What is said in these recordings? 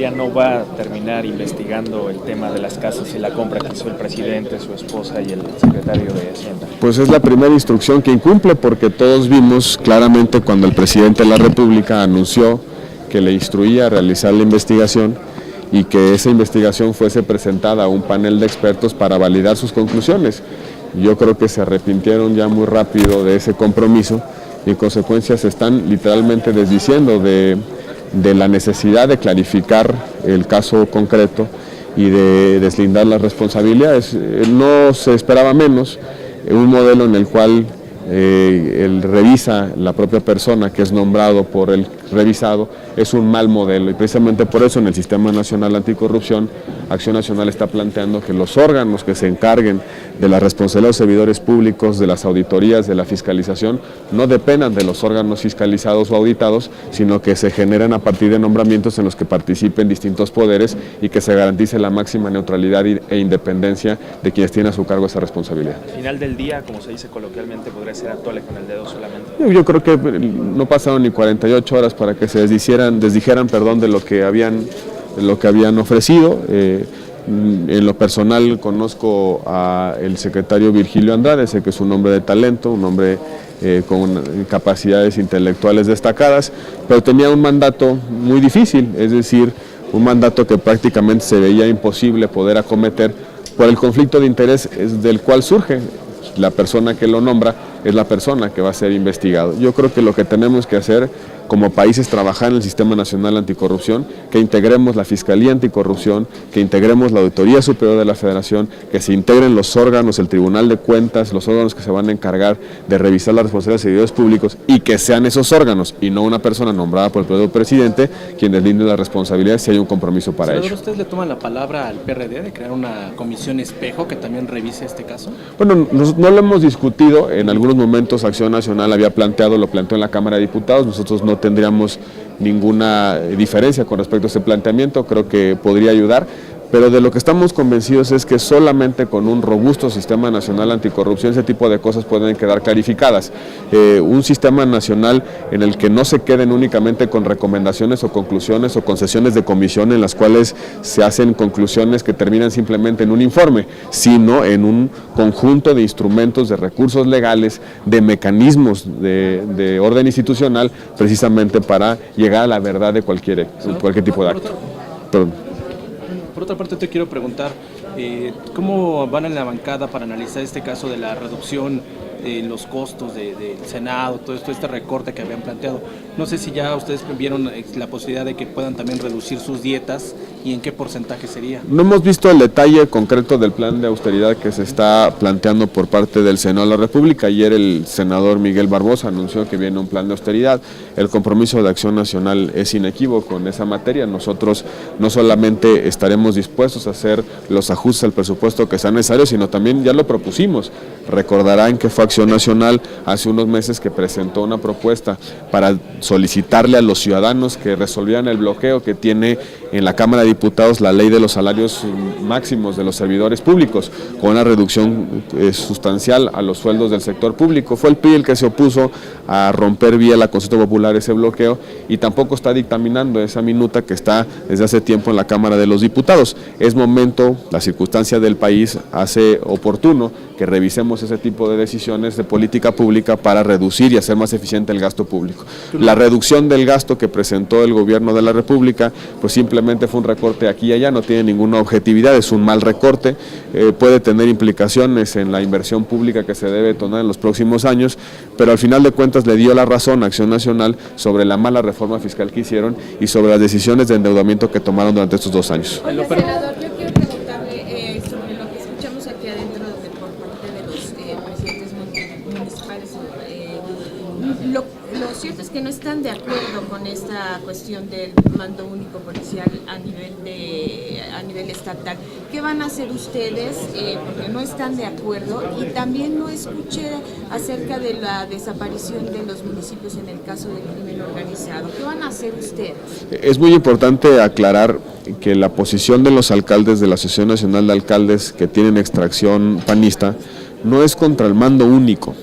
Fiscalía no va a terminar investigando el tema de las casas y la compra que hizo el presidente, su esposa y el secretario de Hacienda? Pues es la primera instrucción que incumple, porque todos vimos claramente cuando el presidente de la República anunció que le instruía a realizar la investigación y que esa investigación fuese presentada a un panel de expertos para validar sus conclusiones. Yo creo que se arrepintieron ya muy rápido de ese compromiso y en consecuencia se están literalmente desdiciendo de la necesidad de clarificar el caso concreto y de deslindar las responsabilidades. No se esperaba menos un modelo en el cual el revisa la propia persona que es nombrado por el revisado, es un mal modelo, y precisamente por eso en el Sistema Nacional Anticorrupción, Acción Nacional está planteando que los órganos que se encarguen de la responsabilidad de los servidores públicos, de las auditorías, de la fiscalización, no dependan de los órganos fiscalizados o auditados, sino que se generen a partir de nombramientos en los que participen distintos poderes y que se garantice la máxima neutralidad e independencia de quienes tienen a su cargo esa responsabilidad. Al final del día, como se dice coloquialmente, podría ser atole con el dedo solamente. Yo creo que no pasaron ni 48 horas para que se desdijeran de lo que habían ofrecido. En lo personal conozco al secretario Virgilio Andrade, sé que es un hombre de talento, un hombre con capacidades intelectuales destacadas, pero tenía un mandato muy difícil, es decir, un mandato que prácticamente se veía imposible poder acometer por el conflicto de interés del cual surge. La persona que lo nombra es la persona que va a ser investigado. Yo creo que lo que tenemos que hacer como país es trabajar en el Sistema Nacional Anticorrupción, que integremos la Fiscalía Anticorrupción, que integremos la Auditoría Superior de la Federación, que se integren los órganos, el Tribunal de Cuentas, los órganos que se van a encargar de revisar las responsabilidades de servidores públicos, y que sean esos órganos y no una persona nombrada por el propio presidente quien deslinde las responsabilidades si hay un compromiso para ello. ¿Ustedes le toman la palabra al PRD de crear una comisión espejo que también revise este caso? Bueno, no lo hemos discutido, en algunos momentos Acción Nacional lo planteó en la Cámara de Diputados, nosotros no tendríamos ninguna diferencia con respecto a ese planteamiento, creo que podría ayudar, pero de lo que estamos convencidos es que solamente con un robusto Sistema Nacional Anticorrupción ese tipo de cosas pueden quedar clarificadas. Un sistema nacional en el que no se queden únicamente con recomendaciones o conclusiones o concesiones de comisión en las cuales se hacen conclusiones que terminan simplemente en un informe, sino en un conjunto de instrumentos, de recursos legales, de mecanismos de orden institucional, precisamente para llegar a la verdad de cualquier tipo de acto. Por otra parte, te quiero preguntar, ¿cómo van en la bancada para analizar este caso de la reducción de los costos del Senado, todo esto, este recorte que habían planteado? No sé si ya ustedes vieron la posibilidad de que puedan también reducir sus dietas y en qué porcentaje sería. No hemos visto el detalle concreto del plan de austeridad que se está planteando por parte del Senado de la República. Ayer el senador Miguel Barbosa anunció que viene un plan de austeridad. El compromiso de Acción Nacional es inequívoco en esa materia. Nosotros no solamente estaremos dispuestos a hacer los ajustes al presupuesto que sean necesarios, sino también ya lo propusimos. Recordarán que fue Acción Nacional hace unos meses que presentó una propuesta para solicitarle a los ciudadanos que resolvieran el bloqueo que tiene en la Cámara de Diputados la ley de los salarios máximos de los servidores públicos, con una reducción sustancial a los sueldos del sector público. Fue el PRI el que se opuso a romper vía la consulta popular ese bloqueo y tampoco está dictaminando esa minuta que está desde hace tiempo en la Cámara de los Diputados. Es momento, la circunstancia del país hace oportuno que revisemos ese tipo de decisiones de política pública para reducir y hacer más eficiente el gasto público. La reducción del gasto que presentó el gobierno de la República, pues simplemente fue un recorte aquí y allá, no tiene ninguna objetividad, es un mal recorte, puede tener implicaciones en la inversión pública que se debe tomar en los próximos años, pero al final de cuentas le dio la razón a Acción Nacional sobre la mala reforma fiscal que hicieron y sobre las decisiones de endeudamiento que tomaron durante estos 2 años. Oiga, senador, yo quiero preguntarle sobre lo que escuchamos aquí adentro por parte de los presidentes municipales. Lo cierto es que no están de acuerdo con esta cuestión del mando único policial a nivel estatal. ¿Qué van a hacer ustedes? Porque no están de acuerdo, y también no escuché acerca de la desaparición de los municipios en el caso del crimen organizado. ¿Qué van a hacer ustedes? Es muy importante aclarar que la posición de los alcaldes de la Asociación Nacional de Alcaldes que tienen extracción panista no es contra el mando único.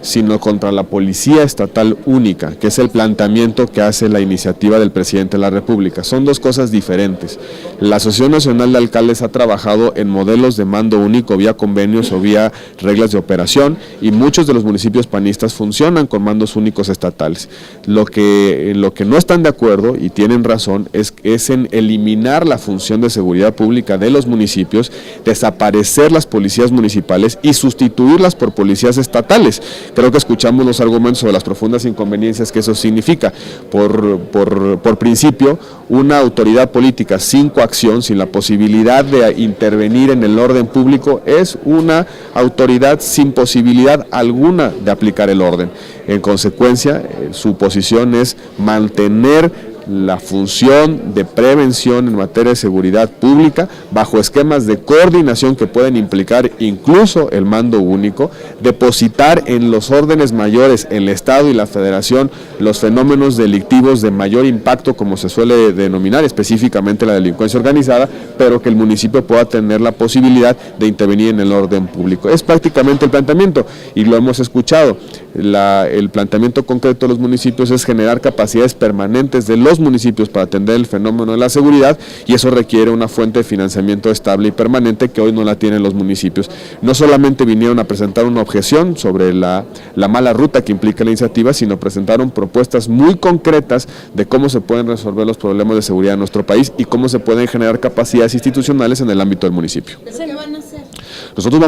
sino contra la Policía Estatal Única, que es el planteamiento que hace la iniciativa del presidente de la República. Son dos cosas diferentes. La Asociación Nacional de Alcaldes ha trabajado en modelos de mando único vía convenios o vía reglas de operación, y muchos de los municipios panistas funcionan con mandos únicos estatales. Lo que no están de acuerdo, y tienen razón, es en eliminar la función de seguridad pública de los municipios, desaparecer las policías municipales y sustituirlas por policías estatales. Creo que escuchamos los argumentos sobre las profundas inconveniencias que eso significa. Por principio, una autoridad política sin coacción, sin la posibilidad de intervenir en el orden público, es una autoridad sin posibilidad alguna de aplicar el orden. En consecuencia, su posición es mantener la función de prevención en materia de seguridad pública bajo esquemas de coordinación que pueden implicar incluso el mando único, depositar en los órdenes mayores, el Estado y la Federación, los fenómenos delictivos de mayor impacto, como se suele denominar, específicamente la delincuencia organizada, pero que el municipio pueda tener la posibilidad de intervenir en el orden público. Es prácticamente el planteamiento, y lo hemos escuchado. El planteamiento concreto de los municipios es generar capacidades permanentes de los municipios para atender el fenómeno de la seguridad, y eso requiere una fuente de financiamiento estable y permanente que hoy no la tienen los municipios. No solamente vinieron a presentar una objeción sobre la mala ruta que implica la iniciativa, sino presentaron propuestas muy concretas de cómo se pueden resolver los problemas de seguridad en nuestro país y cómo se pueden generar capacidades institucionales en el ámbito del municipio. ¿Qué van a hacer? Nosotros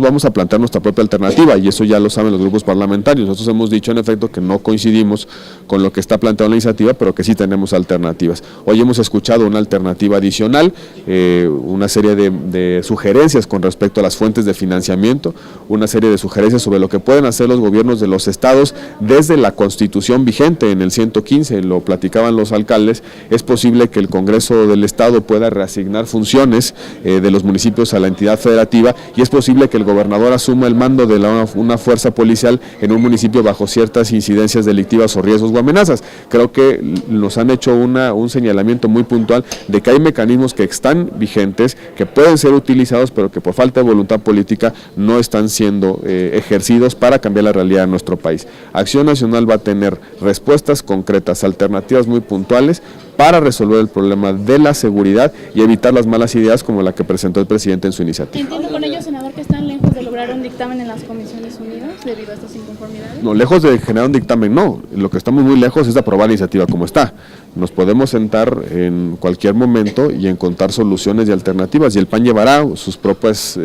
vamos a plantear nuestra propia alternativa, y eso ya lo saben los grupos parlamentarios. Nosotros hemos dicho en efecto que no coincidimos con lo que está planteado en la iniciativa, pero que sí tenemos alternativas. Hoy hemos escuchado una alternativa adicional, una serie de sugerencias con respecto a las fuentes de financiamiento, una serie de sugerencias sobre lo que pueden hacer los gobiernos de los estados desde la Constitución vigente en el 115, lo platicaban los alcaldes. Es posible que el Congreso del Estado pueda reasignar funciones de los municipios a la entidad federativa, y es posible que el gobernador asuma el mando de una fuerza policial en un municipio bajo ciertas incidencias delictivas o riesgos o amenazas. Creo que nos han hecho un señalamiento muy puntual de que hay mecanismos que están vigentes, que pueden ser utilizados, pero que por falta de voluntad política no están siendo ejercidos para cambiar la realidad de nuestro país. Acción Nacional va a tener respuestas concretas, alternativas muy puntuales para resolver el problema de la seguridad y evitar las malas ideas como la que presentó el presidente en su iniciativa. Entiendo con ello, senador, que están lejos de lograr un dictamen en las Comisiones Unidas debido a estas inconformidades. No, lejos de generar un dictamen, no. Lo que estamos muy lejos es de aprobar la iniciativa como está. Nos podemos sentar en cualquier momento y encontrar soluciones y alternativas, y el PAN llevará sus propias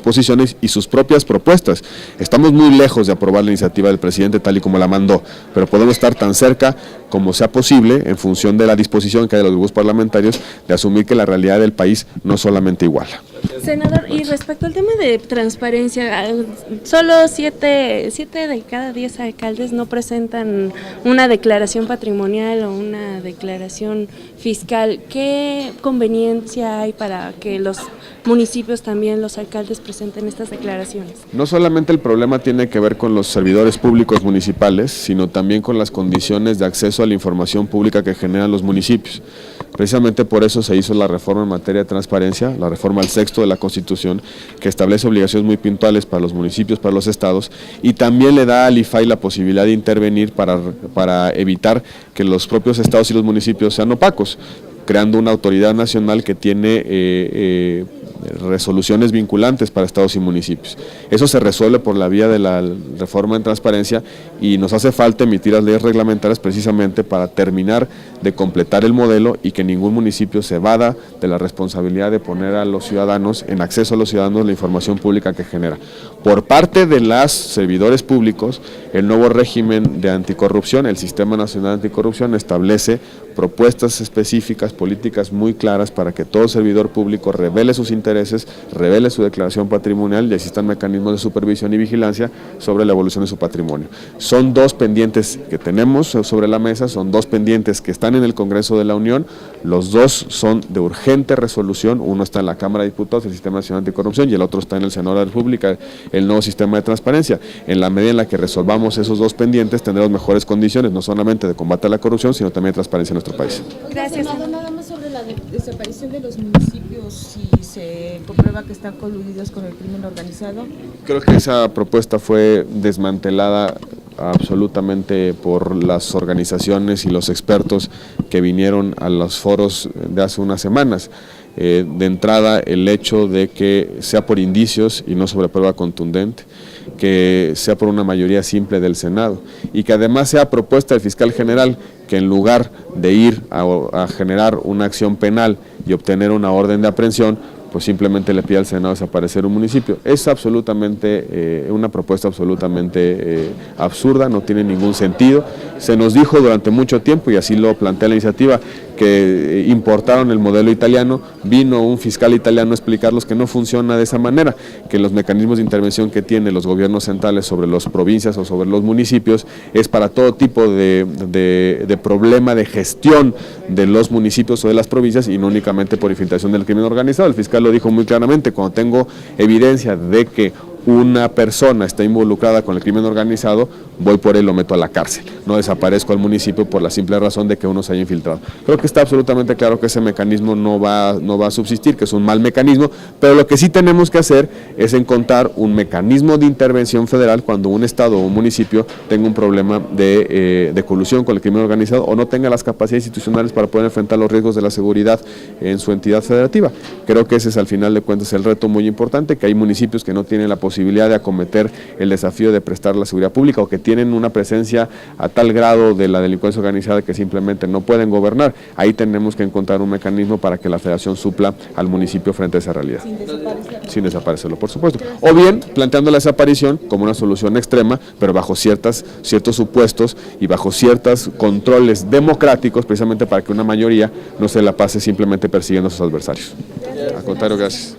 posiciones y sus propias propuestas. Estamos muy lejos de aprobar la iniciativa del presidente tal y como la mandó, pero podemos estar tan cerca como sea posible en función de la disposición que hay de los grupos parlamentarios de asumir que la realidad del país no solamente iguala. Senador, y respecto al tema de transparencia, solo 7 de cada 10 alcaldes no presentan una declaración patrimonial o una declaración fiscal. ¿Qué conveniencia hay para que los municipios también, los alcaldes, presenten estas declaraciones? No solamente el problema tiene que ver con los servidores públicos municipales, sino también con las condiciones de acceso a la información pública que generan los municipios. Precisamente por eso se hizo la reforma en materia de transparencia, la reforma al 6º de la Constitución, que establece obligaciones muy puntuales para los municipios, para los estados, y también le da al IFAI la posibilidad de intervenir para evitar que los propios estados y los municipios sean opacos, creando una autoridad nacional que tiene resoluciones vinculantes para estados y municipios. Eso se resuelve por la vía de la reforma en transparencia, y nos hace falta emitir las leyes reglamentarias precisamente para terminar de completar el modelo y que ningún municipio se evada de la responsabilidad de poner a los ciudadanos, en acceso a los ciudadanos, la información pública que genera. Por parte de los servidores públicos, el nuevo régimen de anticorrupción, el Sistema Nacional Anticorrupción, establece propuestas específicas, políticas muy claras para que todo servidor público revele sus intereses, revele su declaración patrimonial y existan mecanismos de supervisión y vigilancia sobre la evolución de su patrimonio. Son dos pendientes que tenemos sobre la mesa, son dos pendientes que están en el Congreso de la Unión, los dos son de urgente resolución. Uno está en la Cámara de Diputados, el Sistema Nacional Anticorrupción, y el otro está en el Senado de la República, el nuevo sistema de transparencia. En la medida en la que resolvamos esos dos pendientes, tendremos mejores condiciones, no solamente de combate a la corrupción, sino también de transparencia en nuestro país. Gracias. Nada más sobre desaparición de los municipios si se comprueba que están coludidos con el crimen organizado? Creo que esa propuesta fue desmantelada absolutamente por las organizaciones y los expertos que vinieron a los foros de hace unas semanas. De entrada, el hecho de que sea por indicios y no sobre prueba contundente, que sea por una mayoría simple del Senado y que además sea propuesta del fiscal general que en lugar de ir a generar una acción penal y obtener una orden de aprehensión, pues simplemente le pide al Senado desaparecer un municipio. Es absolutamente una propuesta absolutamente absurda, no tiene ningún sentido. Se nos dijo durante mucho tiempo, y así lo plantea la iniciativa, que importaron el modelo italiano. Vino un fiscal italiano a explicarlos que no funciona de esa manera, que los mecanismos de intervención que tienen los gobiernos centrales sobre las provincias o sobre los municipios es para todo tipo de problema de gestión de los municipios o de las provincias y no únicamente por infiltración del crimen organizado. El fiscal lo dijo muy claramente: cuando tengo evidencia de que una persona está involucrada con el crimen organizado, voy por él, lo meto a la cárcel, no desaparezco al municipio por la simple razón de que uno se haya infiltrado. Creo que está absolutamente claro que ese mecanismo no va a subsistir, que es un mal mecanismo, pero lo que sí tenemos que hacer es encontrar un mecanismo de intervención federal cuando un estado o un municipio tenga un problema de colusión con el crimen organizado o no tenga las capacidades institucionales para poder enfrentar los riesgos de la seguridad en su entidad federativa. Creo que ese es al final de cuentas el reto muy importante, que hay municipios que no tienen la posibilidad de acometer el desafío de prestar la seguridad pública o que tienen una presencia a tal grado de la delincuencia organizada que simplemente no pueden gobernar. Ahí tenemos que encontrar un mecanismo para que la federación supla al municipio frente a esa realidad. Sin desaparecerlo, por supuesto. O bien planteando la desaparición como una solución extrema, pero bajo ciertos supuestos y bajo ciertos controles democráticos, precisamente para que una mayoría no se la pase simplemente persiguiendo a sus adversarios. Al contrario, gracias.